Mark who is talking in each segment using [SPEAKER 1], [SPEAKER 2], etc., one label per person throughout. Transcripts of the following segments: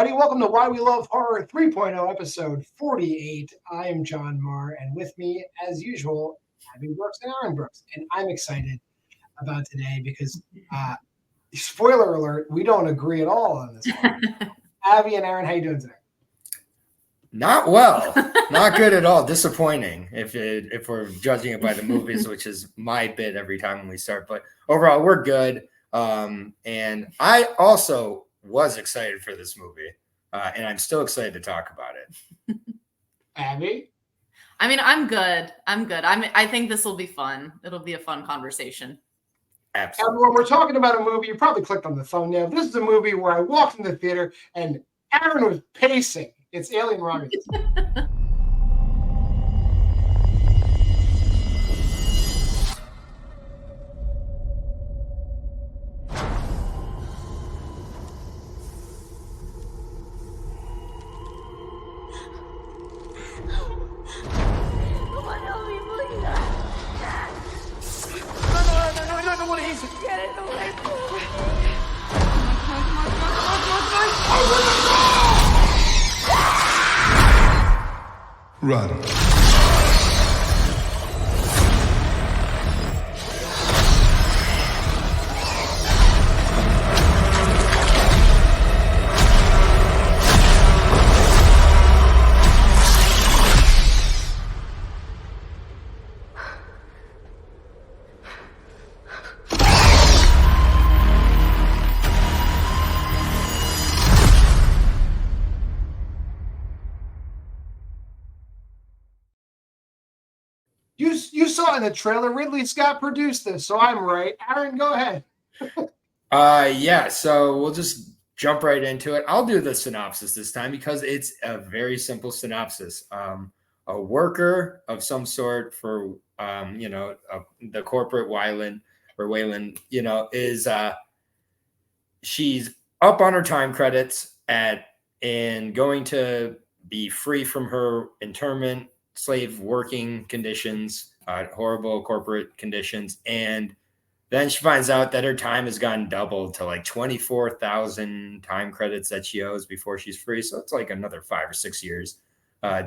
[SPEAKER 1] everybody. Welcome to Why We Love Horror 3.0, episode 48. I am John Maher, and with me, as usual, Abby Brooks and Aaron Brooks. And I'm excited about today because, spoiler alert, we don't agree at all on this one. Abby and Aaron, how you doing today?
[SPEAKER 2] Not well. Not good at all. Disappointing if we're judging it by the movies, which is my bit every time when we start. But overall, we're good. And I also was excited for this movie, and I'm still excited to talk about it.
[SPEAKER 1] Abby?
[SPEAKER 3] I mean, I'm good. I think this will be fun. It'll be a fun conversation.
[SPEAKER 2] Absolutely.
[SPEAKER 1] And when we're talking about a movie, you probably clicked on the thumbnail. This is a movie where I walked in the theater and Aaron was pacing. It's Alien Romulus.
[SPEAKER 4] Run.
[SPEAKER 1] You saw in the trailer, Ridley Scott produced this, so I'm right. Aaron, go ahead.
[SPEAKER 2] Yeah, so we'll just jump right into it. I'll do the synopsis this time because it's a very simple synopsis. A worker of some sort for, the corporate Wayland, is she's up on her time credits and going to be free from her internment, slave working conditions, horrible corporate conditions. And then she finds out that her time has gotten doubled to like 24,000 time credits that she owes before she's free. So it's like another 5 or 6 years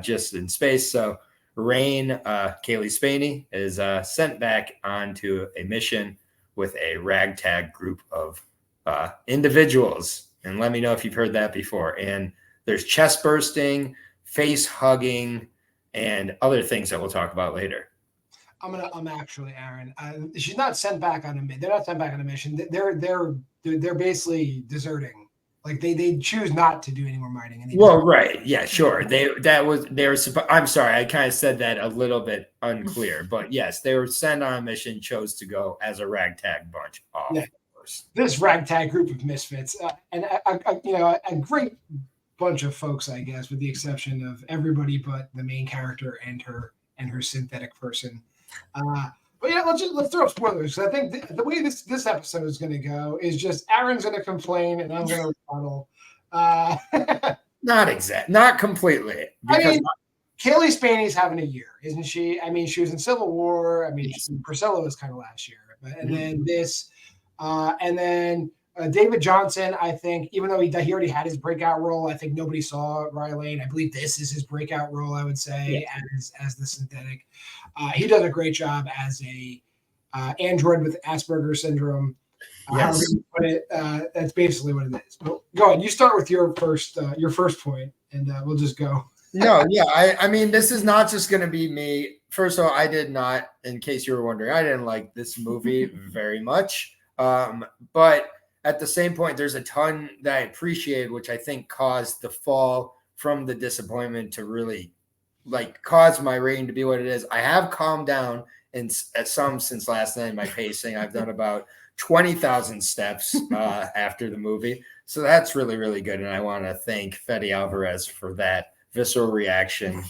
[SPEAKER 2] just in space. So Rain, Kaylee Spaney, is sent back onto a mission with a ragtag group of individuals. And let me know if you've heard that before. And there's chest bursting, face hugging, and other things that we'll talk about later.
[SPEAKER 1] I'm actually Aaron. She's not sent back on a mission. They're not sent back on a mission. They're basically deserting. Like they choose not to do any more mining.
[SPEAKER 2] Well, right, yeah, sure. I'm sorry, I kind of said that a little bit unclear, but yes, they were sent on a mission, chose to go as a ragtag bunch off.
[SPEAKER 1] Yeah. This ragtag group of misfits, and a great bunch of folks, I guess, with the exception of everybody but the main character and her synthetic person. But yeah, let's throw up spoilers. I think the way this episode is going to go is just Aaron's going to complain and I'm going to rebuttal.
[SPEAKER 2] Not completely.
[SPEAKER 1] Kaylee Spaney's having a year, isn't she? I mean, she was in Civil War. Yes. Priscilla was kind of last year, then this, and then. David Johnson, I think, even though he already had his breakout role, I think nobody saw Riley. I believe this is his breakout role, I would say, as the synthetic. He does a great job as a android with Asperger's syndrome.
[SPEAKER 2] Yes.
[SPEAKER 1] That's basically what it is. But go ahead. You start with your first point, and we'll just go.
[SPEAKER 2] No, yeah. I mean, this is not just going to be me. First of all, I did not, in case you were wondering, I didn't like this movie very much. But at the same point, there's a ton that I appreciated, which I think caused the fall from the disappointment to really cause my rating to be what it is. I have calmed down at some since last night in my pacing. I've done about 20,000 steps after the movie. So that's really, really good. And I want to thank Fede Alvarez for that visceral reaction,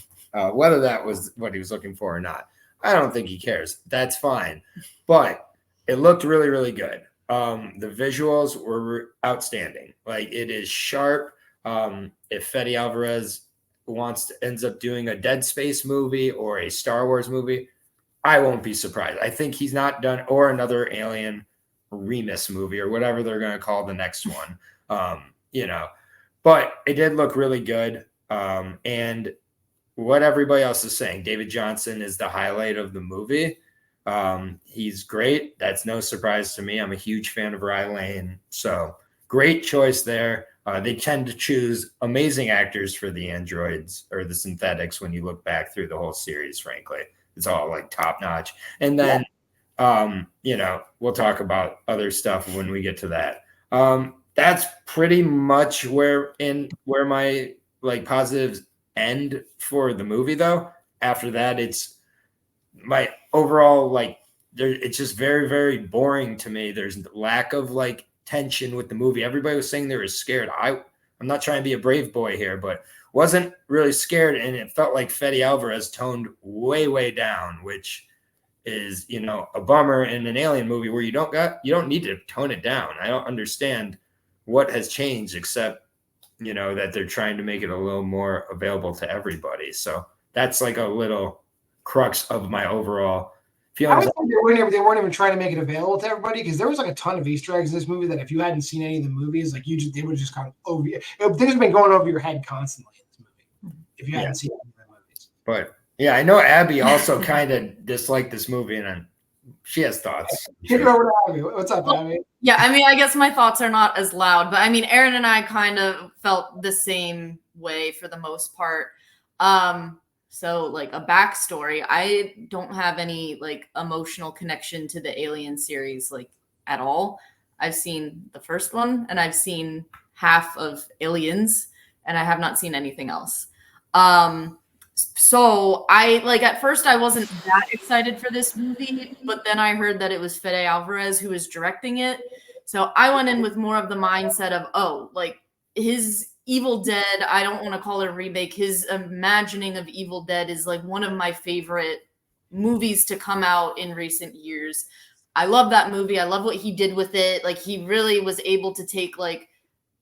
[SPEAKER 2] whether that was what he was looking for or not. I don't think he cares. That's fine. But it looked really, really good. The visuals were outstanding. It is sharp. If Fede Alvarez ends up doing a Dead Space movie or a Star Wars movie, I won't be surprised. I think he's not done, or another Alien Remus movie or whatever they're going to call the next one. but it did look really good. And what everybody else is saying, David Johnson is the highlight of the movie. He's great. That's no surprise to me. I'm a huge fan of Rye Lane. So great choice there. They tend to choose amazing actors for the androids or the synthetics when you look back through the whole series, frankly. It's all like top notch. And then, we'll talk about other stuff when we get to that. That's pretty much where my like positives end for the movie, though. After that, it's my overall like it's just very, very boring to me. There's lack of like tension with the movie. Everybody was saying they were scared. I'm not trying to be a brave boy here, but wasn't really scared, and it felt like Fede Alvarez toned way, way down, which is a bummer in an alien movie where you don't need to tone it down. I don't understand what has changed except that they're trying to make it a little more available to everybody. So that's like a little crux of my overall feeling.
[SPEAKER 1] I would think they weren't even trying to make it available to everybody, because there was like a ton of Easter eggs in this movie that if you hadn't seen any of the movies, like they would just kind of over you. Things have been going over your head constantly in this movie if you hadn't seen any of the movies.
[SPEAKER 2] But yeah, I know Abby also kind of disliked this movie, and she has thoughts.
[SPEAKER 1] Kick it over to Abby. What's up, Abby?
[SPEAKER 3] Yeah, I mean, I guess my thoughts are not as loud, but I mean, Aaron and I kind of felt the same way for the most part. So like a backstory, I don't have any like emotional connection to the Alien series like at all. I've seen the first one and I've seen half of Aliens, and I have not seen anything else. So I like at first I wasn't that excited for this movie, but then I heard that it was Fede Alvarez who was directing it. So I went in with more of the mindset of, like his Evil Dead, I don't want to call it a remake. His imagining of Evil Dead is like one of my favorite movies to come out in recent years. I love that movie. I love what he did with it. Like he really was able to take like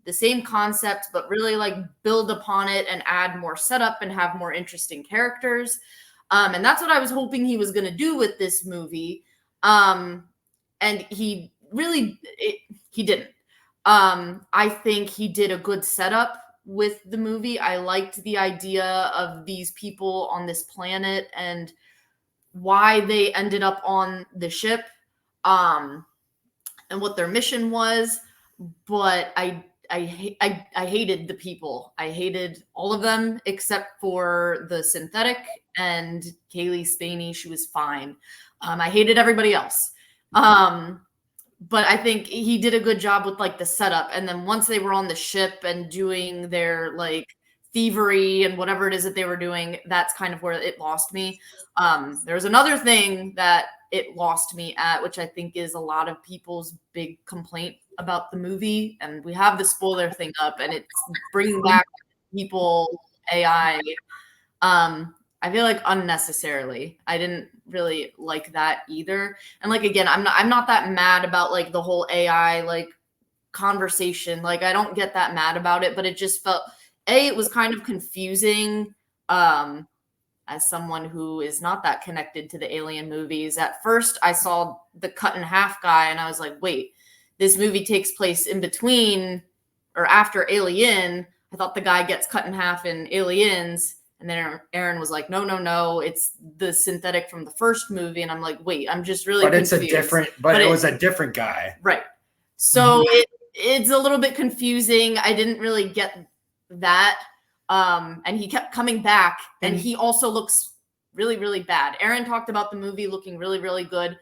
[SPEAKER 3] the same concept, but really like build upon it and add more setup and have more interesting characters. And that's what I was hoping he was going to do with this movie. And he didn't. I think he did a good setup with the movie. I liked the idea of these people on this planet and why they ended up on the ship, and what their mission was. But I hated the people. I hated all of them except for the synthetic and Kaylee Spaney. She was fine. I hated everybody else. But I think he did a good job with like the setup. And then once they were on the ship and doing their like thievery and whatever it is that they were doing, that's kind of where it lost me. There's another thing that it lost me at, which I think is a lot of people's big complaint about the movie. And we have the spoiler thing up and it's bringing back people AI. I feel like unnecessarily. I didn't really like that either. And like again, I'm not that mad about like the whole AI like conversation. Like I don't get that mad about it, but it just felt it was kind of confusing. As someone who is not that connected to the Alien movies, at first I saw the cut in half guy and I was like, wait, this movie takes place in between or after Alien. I thought the guy gets cut in half in Aliens. And then Aaron was like, no, it's the synthetic from the first movie. And I'm like, wait, I'm just really confused.
[SPEAKER 2] But it was a different guy.
[SPEAKER 3] Right. So it's a little bit confusing. I didn't really get that. And he kept coming back and he also looks really, really bad. Aaron talked about the movie looking really, really good.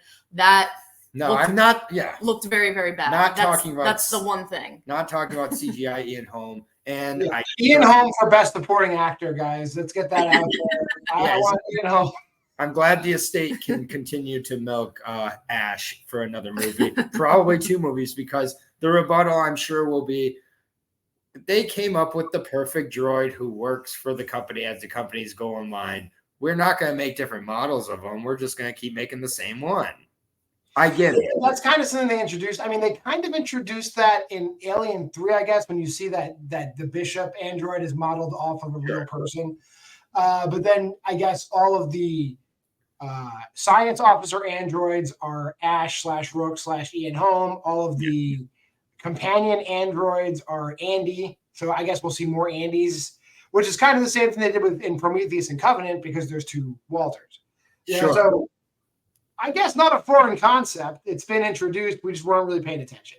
[SPEAKER 3] Looked very, very bad. That's the one thing.
[SPEAKER 2] Not talking about CGI Ian Holm. And
[SPEAKER 1] Ian Holm for best supporting actor, guys. Let's get that out there. I want Ian Holm.
[SPEAKER 2] I'm glad the estate can continue to milk Ash for another movie, probably 2 movies, because the rebuttal I'm sure will be they came up with the perfect droid who works for the company as the companies go online. We're not going to make different models of them. We're just going to keep making the same one. I get it.
[SPEAKER 1] That's kind of something they introduced. I mean, they kind of introduced that in Alien 3, I guess, when you see that the Bishop android is modeled off of a real person. But then I guess all of the science officer androids are Ash/Rook/Ian Holm. All of the companion androids are Andy So I guess we'll see more Andys, which is kind of the same thing they did in Prometheus and Covenant because there's two Walters.
[SPEAKER 2] Sure.
[SPEAKER 1] So I guess not a foreign concept. It's been introduced. We just weren't really paying attention.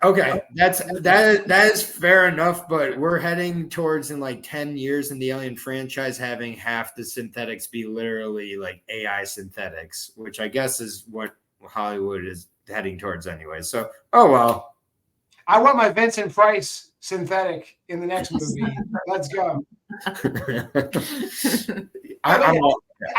[SPEAKER 2] Okay, that is fair enough, but we're heading towards in like 10 years in the Alien franchise having half the synthetics be literally like AI synthetics, which I guess is what Hollywood is heading towards anyway. So, oh well.
[SPEAKER 1] I want my Vincent Price synthetic in the next movie. Let's go. I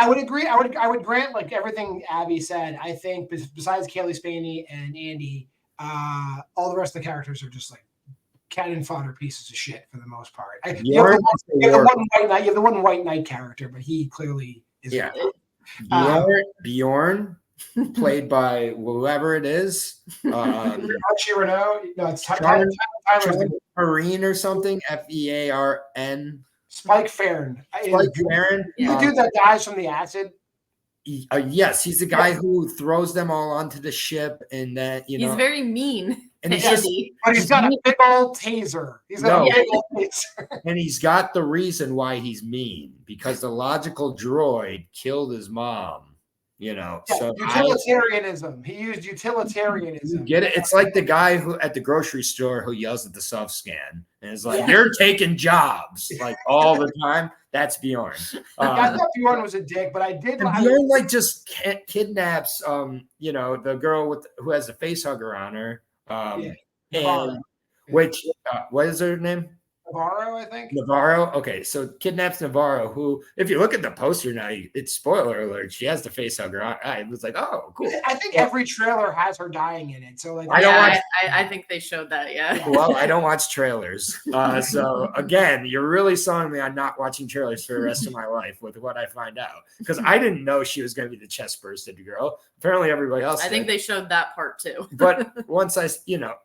[SPEAKER 1] would agree. I would grant like everything Abby said. I think besides Kaylee Spaney and Andy, all the rest of the characters are just like cannon fodder pieces of shit for the most part. You have the one white knight character, but he clearly is.
[SPEAKER 2] Yeah. Bjorn, played by whoever it is.
[SPEAKER 1] Archie Renault. No, it's
[SPEAKER 2] Tyler Marine or something. Fearn.
[SPEAKER 1] Spike Farron.
[SPEAKER 2] Farron.
[SPEAKER 1] He's the dude that dies from the acid.
[SPEAKER 2] Yes, he's the guy who throws them all onto the ship, and then he's
[SPEAKER 3] very mean.
[SPEAKER 2] And he's
[SPEAKER 1] but he's got a big old taser.
[SPEAKER 2] And he's got the reason why he's mean because the logical droid killed his mom. So
[SPEAKER 1] utilitarianism. He used utilitarianism.
[SPEAKER 2] You get it? It's like the guy who at the grocery store who yells at the self scan and is like, "You're taking jobs like all the time." That's Bjorn.
[SPEAKER 1] I thought Bjorn was a dick, but I did.
[SPEAKER 2] Bjorn just kidnaps, the girl who has a face hugger on her, which what is her name?
[SPEAKER 1] Navarro, I think.
[SPEAKER 2] Navarro. Okay, so kidnaps Navarro, who, if you look at the poster now, it's spoiler alert. She has the face hugger. I was like, oh, cool.
[SPEAKER 1] I think every trailer has her dying in it. So like,
[SPEAKER 3] I think they showed that. Yeah.
[SPEAKER 2] Well, I don't watch trailers, so again, you're really selling me on not watching trailers for the rest of my life with what I find out because I didn't know she was going to be the chest bursted girl. Apparently, everybody else.
[SPEAKER 3] I think they showed that part too.
[SPEAKER 2] But once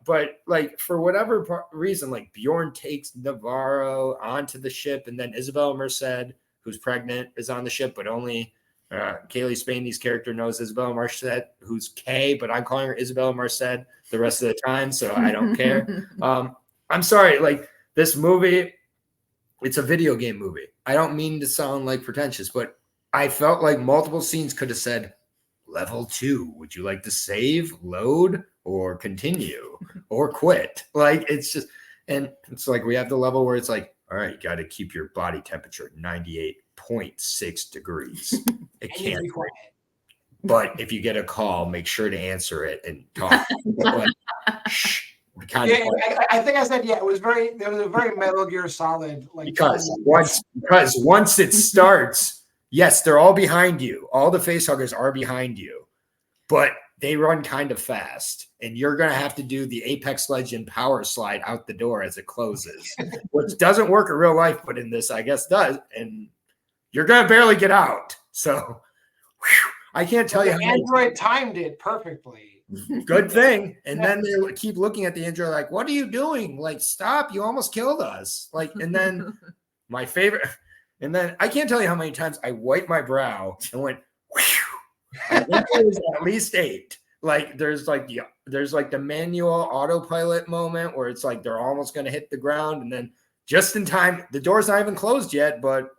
[SPEAKER 2] but like for whatever reason, like Bjorn takes Navarro onto the ship, and then Isabella Merced, who's pregnant, is on the ship, but only Kaylee Spaney's character knows Isabella Merced, who's Kay, but I'm calling her Isabella Merced the rest of the time, so I don't care. I'm sorry, like this movie, it's a video game movie. I don't mean to sound like pretentious, but I felt like multiple scenes could have said, level 2, would you like to save, load, or continue, or quit? Like, it's just, and it's like we have the level where it's like, all right, you got to keep your body temperature at 98.6 degrees. It can't. But if you get a call, make sure to answer it and talk.
[SPEAKER 1] I think I said, it was a very Metal Gear Solid. Like,
[SPEAKER 2] because once it starts, yes, they're all behind you. All the facehuggers are behind you, but they run kind of fast, and you're going to have to do the Apex Legend power slide out the door as it closes, which doesn't work in real life, but in this, I guess, does. And you're going to barely get out. So I can't tell you.
[SPEAKER 1] Android timed it perfectly.
[SPEAKER 2] Good thing. And then they keep looking at the android like, what are you doing? Like, stop. You almost killed us. Like, and then my favorite. And then I can't tell you how many times I wiped my brow and went, whew. I think it was at least 8. Like there's like the manual autopilot moment where it's like they're almost going to hit the ground, and then just in time, the door's not even closed yet, but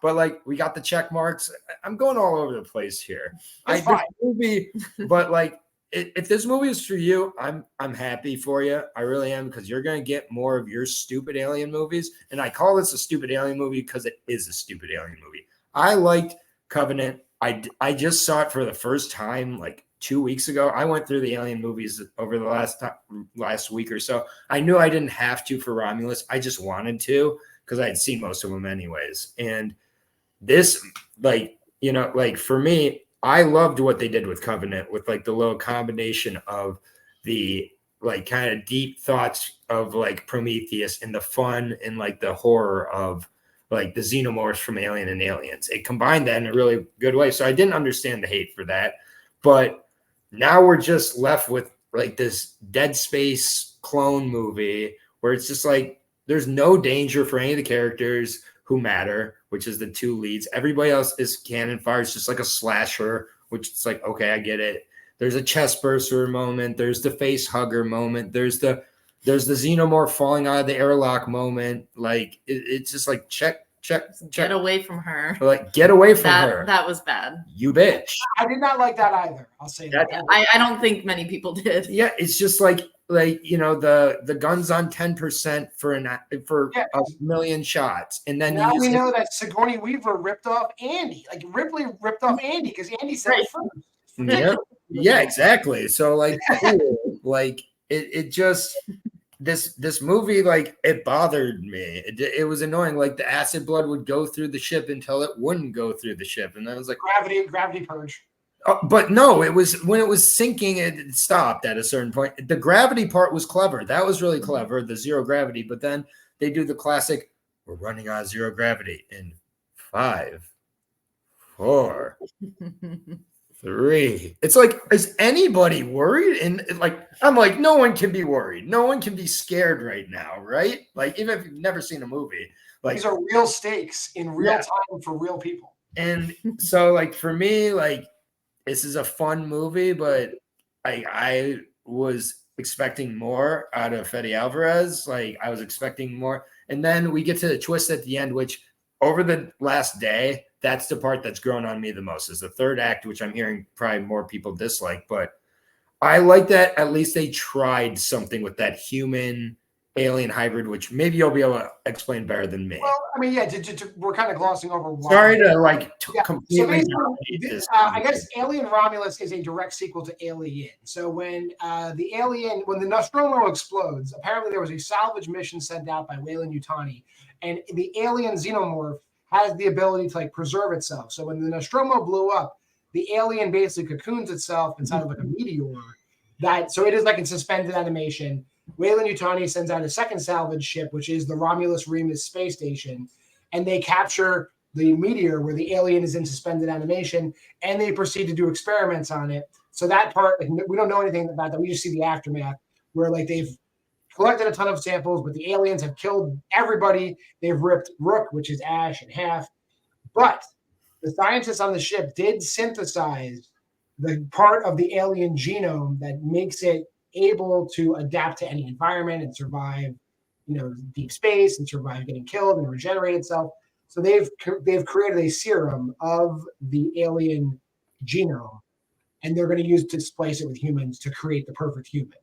[SPEAKER 2] like we got the check marks. I'm going all over the place here. But like if this movie is for you, I'm happy for you. I really am, because you're going to get more of your stupid alien movies. And I call this a stupid alien movie because it is a stupid alien movie. I liked Covenant. I just saw it for the first time like 2 weeks ago. I went through the alien movies over the last week or so. I knew I didn't have to for Romulus. I just wanted to because I had seen most of them anyways. And this, like for me, I loved what they did with Covenant, with like the little combination of the like kind of deep thoughts of like Prometheus and the fun and like the horror of like the xenomorphs from Alien and Aliens. It combined that in a really good way. So I didn't understand the hate for that. But now we're just left with like this Dead Space clone movie where it's just like there's no danger for any of the characters who matter, which is the 2 leads. Everybody else is cannon fire. It's just like a slasher, which it's like, okay, I get it. There's a chest burster moment. There's the face hugger moment. There's the There's the xenomorph falling out of the airlock moment. Like it's just like check.
[SPEAKER 3] Get away from her.
[SPEAKER 2] Like get away from her.
[SPEAKER 3] That was bad.
[SPEAKER 2] You bitch.
[SPEAKER 1] I did not like that either. I'll say that.
[SPEAKER 3] I don't think many people did.
[SPEAKER 2] Yeah, it's just like the gun's on 10% for a million shots, and then
[SPEAKER 1] now we know that Sigourney Weaver ripped off Andy. Like Ripley ripped off Andy because Andy said it first.
[SPEAKER 2] Yeah, exactly. So like, cool. Like it just this movie, like it bothered me. It was annoying. Like the acid blood would go through the ship until it wouldn't go through the ship, and then it was like
[SPEAKER 1] gravity purge.
[SPEAKER 2] But no, it was when it was sinking, it stopped at a certain point. The gravity part was clever. That was really clever, the zero gravity. But then they do the classic, we're running on zero gravity in 5, 4, 3. It's like, is anybody worried? And like, I'm like, no one can be worried. No one can be scared right now, right? Like, even if you've never seen a movie. Like,
[SPEAKER 1] these are real stakes in real time for real people.
[SPEAKER 2] And so, like, for me, like, this is a fun movie, but I was expecting more out of Fede Alvarez. Like, I was expecting more. And then we get to the twist at the end, which over the last day, that's the part that's grown on me the most, is the third act, which I'm hearing probably more people dislike. But I like that at least they tried something with that human alien hybrid, which maybe you'll be able to explain better than me.
[SPEAKER 1] Well, I mean, we're kind of glossing over why.
[SPEAKER 2] Sorry to like completely.
[SPEAKER 1] I guess Alien Romulus is a direct sequel to Alien. So when when the Nostromo explodes, apparently there was a salvage mission sent out by Weyland-Yutani, and the alien xenomorph has the ability to like preserve itself. So when the Nostromo blew up, the alien basically cocoons itself inside of like a meteor. So it is like in suspended animation. Weyland-Yutani sends out a second salvage ship, which is the Romulus Remus space station, and they capture the meteor where the alien is in suspended animation, and they proceed to do experiments on it. So that part, like, we don't know anything about that. We just see the aftermath where like they've collected a ton of samples, but the aliens have killed everybody. They've ripped Rook, which is Ash, in half. But the scientists on the ship did synthesize the part of the alien genome that makes it able to adapt to any environment and survive, deep space and survive getting killed and regenerate itself. So they've created a serum of the alien genome, and they're going to use to splice it with humans to create the perfect human.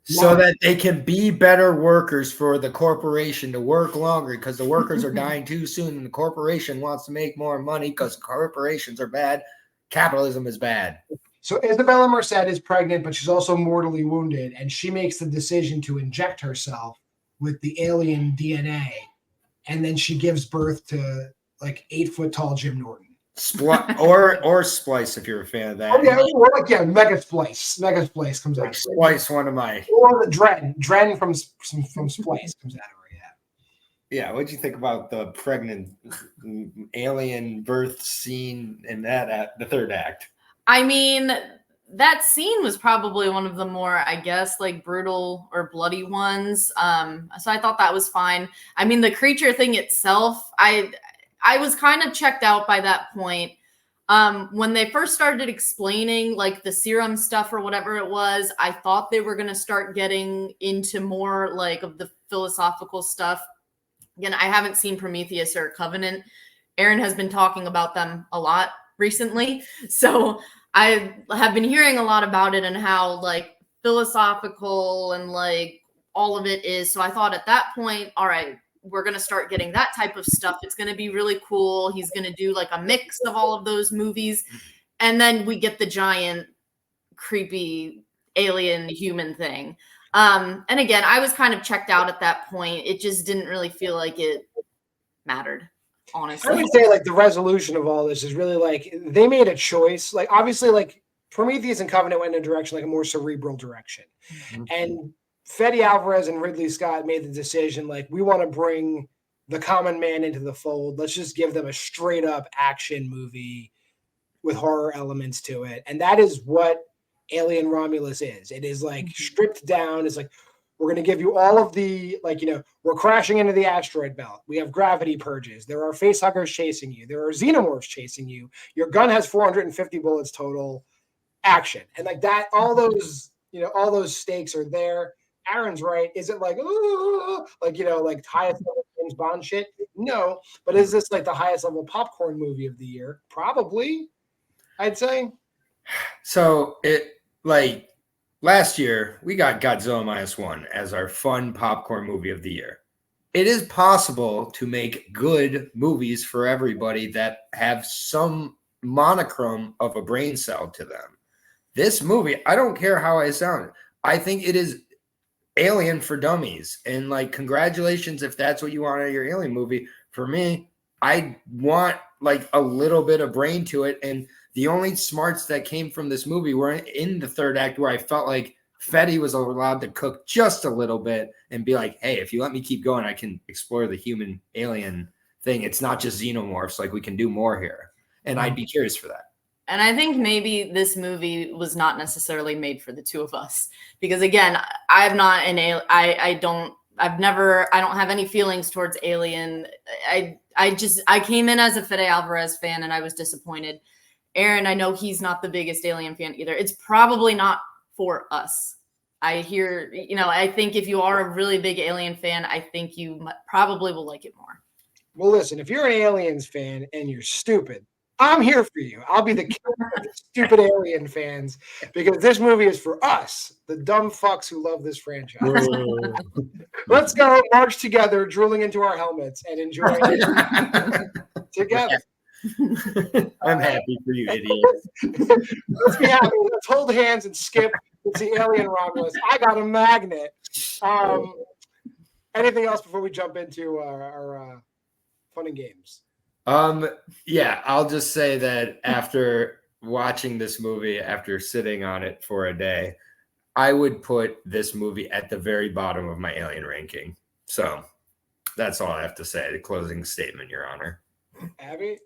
[SPEAKER 2] So that they can be better workers for the corporation to work longer, because the workers are dying too soon and the corporation wants to make more money because corporations are bad. Capitalism is bad.
[SPEAKER 1] So Isabella Merced is pregnant, but she's also mortally wounded, and she makes the decision to inject herself with the alien DNA, and then she gives birth to like 8-foot-tall Jim Norton.
[SPEAKER 2] Or Splice, if you're a fan of that.
[SPEAKER 1] Oh, yeah, Mega Splice. Mega Splice comes out.
[SPEAKER 2] Splice, one of my.
[SPEAKER 1] Or the Dren from Splice comes out of her.
[SPEAKER 2] Yeah, what'd you think about the pregnant alien birth scene in the third act?
[SPEAKER 3] I mean, that scene was probably one of the more, I guess, like brutal or bloody ones. So I thought that was fine. I mean, the creature thing itself, I was kind of checked out by that point. When they first started explaining like the serum stuff or whatever it was, I thought they were going to start getting into more like of the philosophical stuff. Again, I haven't seen Prometheus or Covenant. Aaron has been talking about them a lot recently. So I have been hearing a lot about it and how like philosophical and like all of it is. So I thought at that point, all right, we're going to start getting that type of stuff. It's going to be really cool. He's going to do like a mix of all of those movies. And then we get the giant, creepy alien human thing. And again, I was kind of checked out at that point. It just didn't really feel like it mattered, honestly.
[SPEAKER 1] I would say like the resolution of all this is really like they made a choice. Like obviously like Prometheus and Covenant went in a direction, like a more cerebral direction. Mm-hmm. And Fede Alvarez and Ridley Scott made the decision, like, we want to bring the common man into the fold. Let's just give them a straight up action movie with horror elements to it. And that is what Alien Romulus is. It is like stripped down. It's like, we're going to give you all of the, like, we're crashing into the asteroid belt. We have gravity purges. There are face huggers chasing you. There are xenomorphs chasing you. Your gun has 450 bullets total. Action. And like that, all those stakes are there. Aaron's right. Is it like, ooh, like, like highest level James Bond shit? No. But is this like the highest level popcorn movie of the year? Probably, I'd say.
[SPEAKER 2] So last year we got Godzilla -1 as our fun popcorn movie of the year. It is possible to make good movies for everybody that have some monochrome of a brain cell to them. This movie, I don't care how I sound. I think it is Alien for dummies. And like, congratulations if that's what you want out of your Alien movie. For me, I want like a little bit of brain to it. And the only smarts that came from this movie were in the third act, where I felt like Fede was allowed to cook just a little bit and be like, hey, if you let me keep going, I can explore the human alien thing. It's not just xenomorphs. Like, we can do more here. And I'd be curious for that.
[SPEAKER 3] And I think maybe this movie was not necessarily made for the two of us, because again, I don't have any feelings towards Alien. I came in as a Fede Alvarez fan and I was disappointed. Aaron, I know he's not the biggest Alien fan either. It's probably not for us. I think if you are a really big Alien fan, I think you probably will like it more.
[SPEAKER 1] Well, listen, if you're an Aliens fan and you're stupid, I'm here for you. I'll be the killer of the stupid Alien fans, because this movie is for us, the dumb fucks who love this franchise. Let's go march together, drooling into our helmets, and enjoy it together.
[SPEAKER 2] I'm happy for you, idiots.
[SPEAKER 1] Let's be happy. Let's hold hands and skip. It's the Alien Romulus. I got a magnet. Anything else before we jump into our fun and games?
[SPEAKER 2] Yeah, I'll just say that after watching this movie, after sitting on it for a day, I would put this movie at the very bottom of my Alien ranking. So that's all I have to say. The closing statement, Your Honor.
[SPEAKER 1] Abby?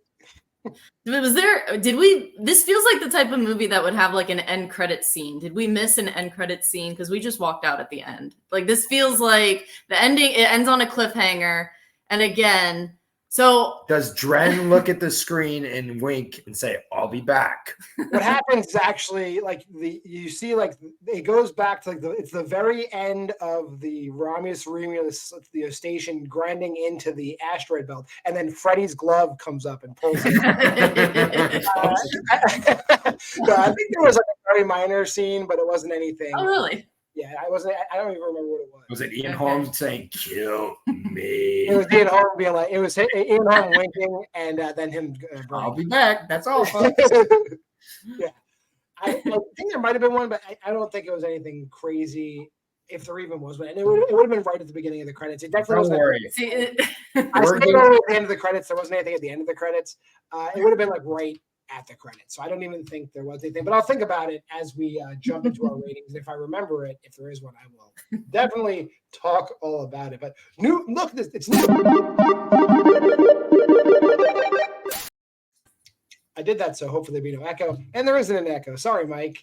[SPEAKER 3] This feels like the type of movie that would have like an end credit scene. Did we miss an end credit scene? Because we just walked out at the end. Like, this feels like the ending, it ends on a cliffhanger. And again, so
[SPEAKER 2] does Dren look at the screen and wink and say, I'll be back?
[SPEAKER 1] What happens is actually, like, you see, like, it goes back to, like, it's the very end of the Romulus the station grinding into the asteroid belt, and then Freddy's glove comes up and pulls it. So I think there was like a very minor scene, but it wasn't anything.
[SPEAKER 3] Oh, really?
[SPEAKER 1] Yeah, I don't even remember what it was.
[SPEAKER 2] Was it Ian Holmes saying, kill me?
[SPEAKER 1] It was Ian Holmes being like, it was Ian Holmes winking, and then him.
[SPEAKER 2] I'll be back. That's all, folks.
[SPEAKER 1] Yeah. I think there might have been one, but I don't think it was anything crazy, if there even was one. And it would have been right at the beginning of the credits. It definitely wasn't. I stayed at the end of the credits. There wasn't anything at the end of the credits. It would have been like right at the credits. So I don't even think there was anything, but I'll think about it as we jump into our ratings. And if I remember it, if there is one, I will definitely talk all about it. But look, it's new. I did that, so hopefully there'll be no echo. And there isn't an echo. Sorry, Mike.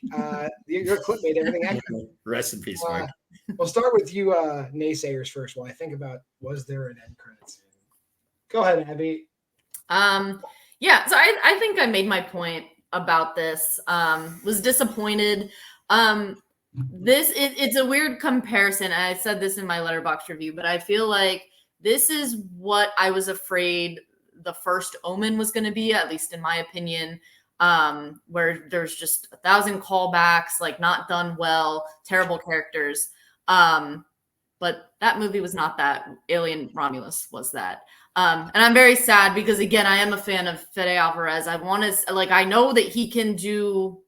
[SPEAKER 1] Your clip made everything echo.
[SPEAKER 2] Rest in peace, Mike.
[SPEAKER 1] We'll start with you naysayers first while I think about, was there an end credits? Go ahead, Abby.
[SPEAKER 3] Yeah, so I think I made my point about this. Was disappointed. It's a weird comparison. And I said this in my Letterboxd review, but I feel like this is what I was afraid the first Omen was going to be, at least in my opinion, where there's just 1,000 callbacks, like not done well, terrible characters. But that movie was not that. Alien Romulus was that. And I'm very sad because, again, I am a fan of Fede Alvarez. I know that he can do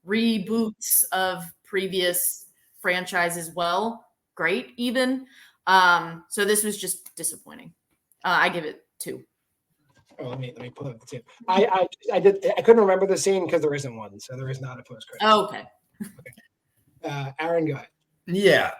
[SPEAKER 3] reboots of previous franchises well. Great, even. So this was just disappointing. I give it 2.
[SPEAKER 1] Oh, let me pull up the 2. I couldn't remember the scene because there isn't one, so there is not a post credit.
[SPEAKER 3] Oh, okay.
[SPEAKER 1] Aaron, go ahead.
[SPEAKER 2] Yeah.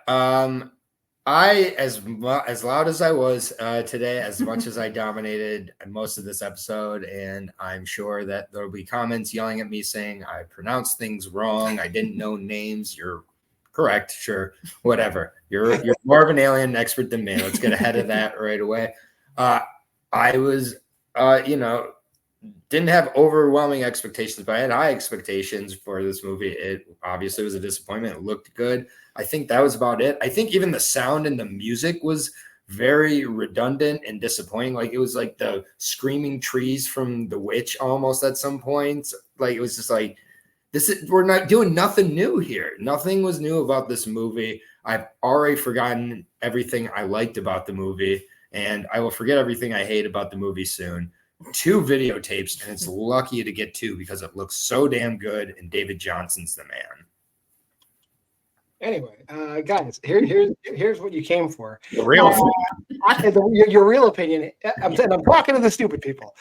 [SPEAKER 2] I, as loud as I was today, as much as I dominated most of this episode, and I'm sure that there'll be comments yelling at me saying I pronounced things wrong, I didn't know names. You're correct, sure, whatever. You're more of an Alien expert than me. Let's get ahead of that right away. I was, didn't have overwhelming expectations, but I had high expectations for this movie. It obviously was a disappointment. It looked good. I think that was about it. I think even the sound and the music was very redundant and disappointing. Like it was like the screaming trees from The Witch almost at some points. Like it was just like, we're not doing nothing new here. Nothing was new about this movie. I've already forgotten everything I liked about the movie, and I will forget everything I hate about the movie soon. 2 videotapes, and it's lucky to get 2 because it looks so damn good, and David Johnson's the man.
[SPEAKER 1] Anyway, guys, here's what you came for.
[SPEAKER 2] The real
[SPEAKER 1] your real opinion. I'm talking to the stupid people.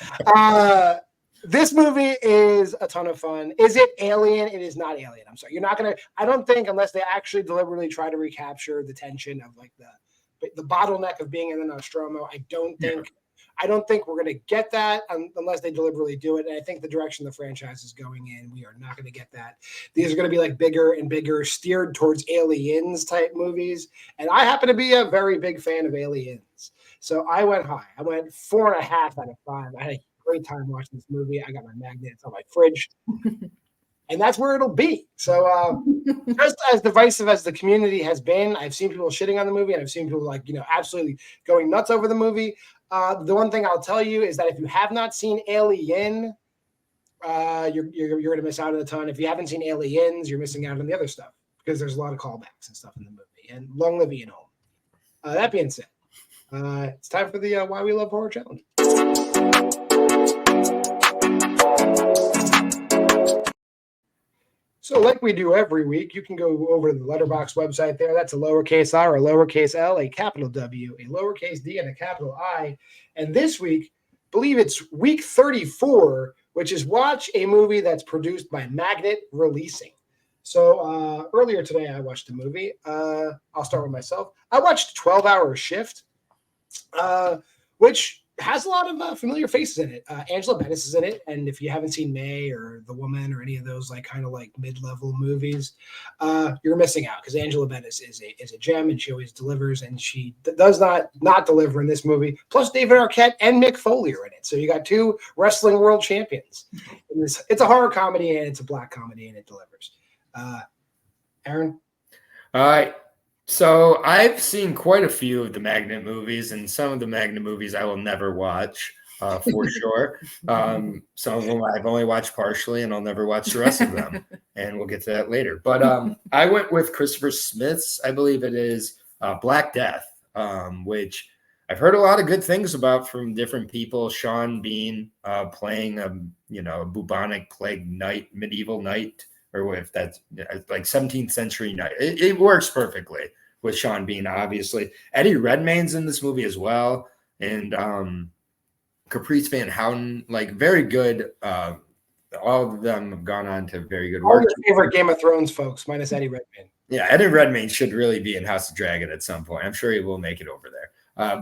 [SPEAKER 1] This movie is a ton of fun. Is it Alien? It is not Alien. I'm sorry. You're not gonna. I don't think unless they actually deliberately try to recapture the tension of like the bottleneck of being in the Nostromo. I don't think we're gonna get that unless they deliberately do it. And I think the direction the franchise is going in, we are not gonna get that. These are gonna be like bigger and bigger, steered towards Aliens type movies. And I happen to be a very big fan of Aliens, so I went high. I went 4.5 out of 5. I had a great time watching this movie. I got my magnets on my fridge, and that's where it'll be. So just as divisive as the community has been, I've seen people shitting on the movie, and I've seen people absolutely going nuts over the movie. The one thing I'll tell you is that if you have not seen Alien, you're going to miss out on a ton. If you haven't seen Aliens, you're missing out on the other stuff because there's a lot of callbacks and stuff in the movie. And long live Ian Holm. That being said, it's time for the Why We Love Horror Challenge. So like we do every week, you can go over to the Letterboxd website there. That's a lowercase r, a lowercase l, a capital W, a lowercase d, and a capital I. And this week, I believe it's week 34, which is watch a movie that's produced by Magnet Releasing. So earlier today, I watched a movie. I'll start with myself. I watched 12-Hour Shift, which has a lot of familiar faces in it. Angela Bennis is in it, and if you haven't seen May or The Woman or any of those kind of mid-level movies, you're missing out because Angela Bennis is a gem, and she always delivers, and she does not deliver in this movie. Plus, David Arquette and Mick Foley are in it, so you got 2 wrestling world champions. It's a horror comedy and it's a black comedy, and it delivers. Aaron?
[SPEAKER 2] All right. So I've seen quite a few of the Magnet movies, and some of the Magnet movies I will never watch for sure. Some of them I've only watched partially, and I'll never watch the rest of them. And we'll get to that later. But I went with Christopher Smith's, I believe it is, Black Death, which I've heard a lot of good things about from different people. Sean Bean playing a bubonic plague knight, medieval knight, or if that's like 17th century knight. It works perfectly with Sean Bean, obviously. Eddie Redmayne's in this movie as well. And Caprice Van Houten, very good. All of them have gone on to very good work.
[SPEAKER 1] All your favorite Game of Thrones folks, minus Eddie Redmayne.
[SPEAKER 2] Yeah, Eddie Redmayne should really be in House of Dragon at some point. I'm sure he will make it over there.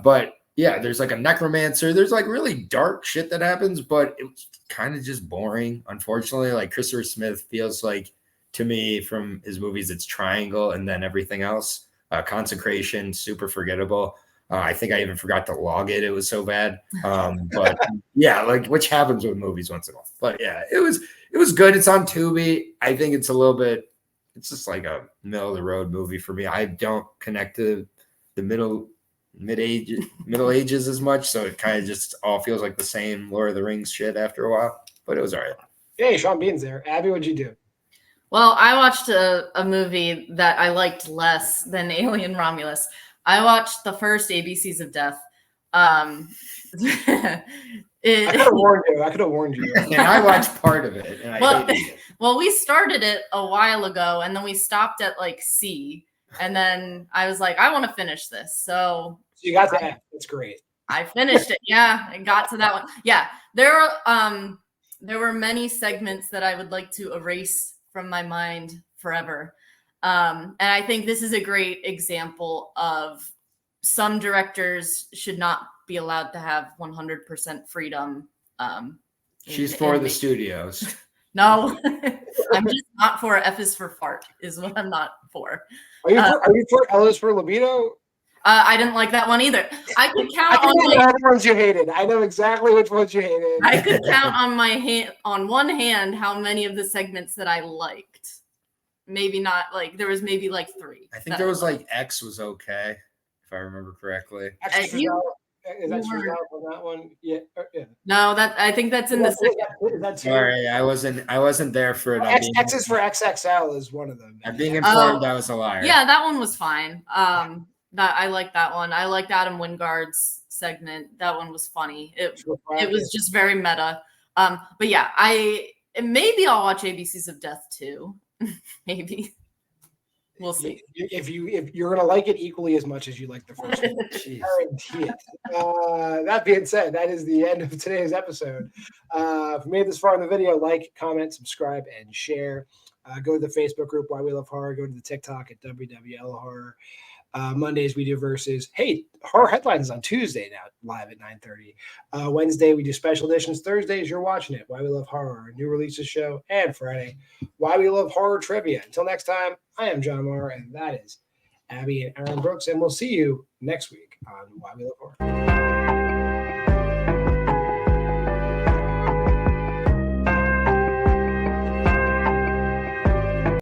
[SPEAKER 2] But yeah, there's a necromancer. There's really dark shit that happens, but it's kind of just boring, unfortunately. Christopher Smith feels to me from his movies, it's Triangle and then everything else. Consecration, super forgettable. I think I even forgot to log it. It was so bad. But yeah, which happens with movies once in a while. But yeah, it was good. It's on Tubi. I think it's a little bit, it's just a middle of the road movie for me. I don't connect to the middle ages as much, so it kind of just all feels like the same Lord of the Rings shit after a while, but it was all right.
[SPEAKER 1] Hey, Sean Bean's there. Abby, what'd you do?
[SPEAKER 3] Well, I watched a movie that I liked less than Alien Romulus. I watched the first ABCs of Death. I
[SPEAKER 1] could have warned you.
[SPEAKER 2] And I watched part of it, and I hated it.
[SPEAKER 3] Well, we started it a while ago, and then we stopped at C. And then I was like, I want to finish this. So
[SPEAKER 1] you got to F. That's great.
[SPEAKER 3] I finished it. Yeah, I got to that one. Yeah, there were many segments that I would like to erase from my mind forever. And I think this is a great example of some directors should not be allowed to have 100% freedom.
[SPEAKER 2] She's for the studios.
[SPEAKER 3] No, I'm just not for F is for fart is what I'm not for.
[SPEAKER 1] Are you for L is for libido?
[SPEAKER 3] I didn't like that one either. I could
[SPEAKER 1] I
[SPEAKER 3] count on
[SPEAKER 1] know all the ones you hated. I know exactly which ones you hated.
[SPEAKER 3] I could count on one hand how many of the segments that I liked. Maybe not like there was maybe like 3.
[SPEAKER 2] I think there was like X was okay, if I remember correctly.
[SPEAKER 1] Is that true on that one? Yeah.
[SPEAKER 3] No, I think that's in the second.
[SPEAKER 1] Is that too?
[SPEAKER 2] Sorry, I wasn't there for it.
[SPEAKER 1] X is for XXL is one of them.
[SPEAKER 2] I'm being informed I was a liar.
[SPEAKER 3] Yeah, that one was fine. That I liked that one. I liked Adam Wingard's segment. That one was funny. It was just very meta. But yeah, maybe I'll watch ABCs of Death too. Maybe. We'll see.
[SPEAKER 1] If you're gonna like it equally as much as you like the first one. Guarantee it. That being said, that is the end of today's episode. If you made this far in the video, like, comment, subscribe, and share. Go to the Facebook group Why We Love Horror. Go to the TikTok at WWL Mondays we do versus. Hey, Horror Headlines on Tuesday now, live at 9:30. Wednesday we do special editions. Thursdays you're watching it. Why We Love Horror, our new releases show, and Friday, Why We Love Horror Trivia. Until next time, I am JWMaher, and that is Abby and Aaron Brooks, and we'll see you next week on Why We Love Horror.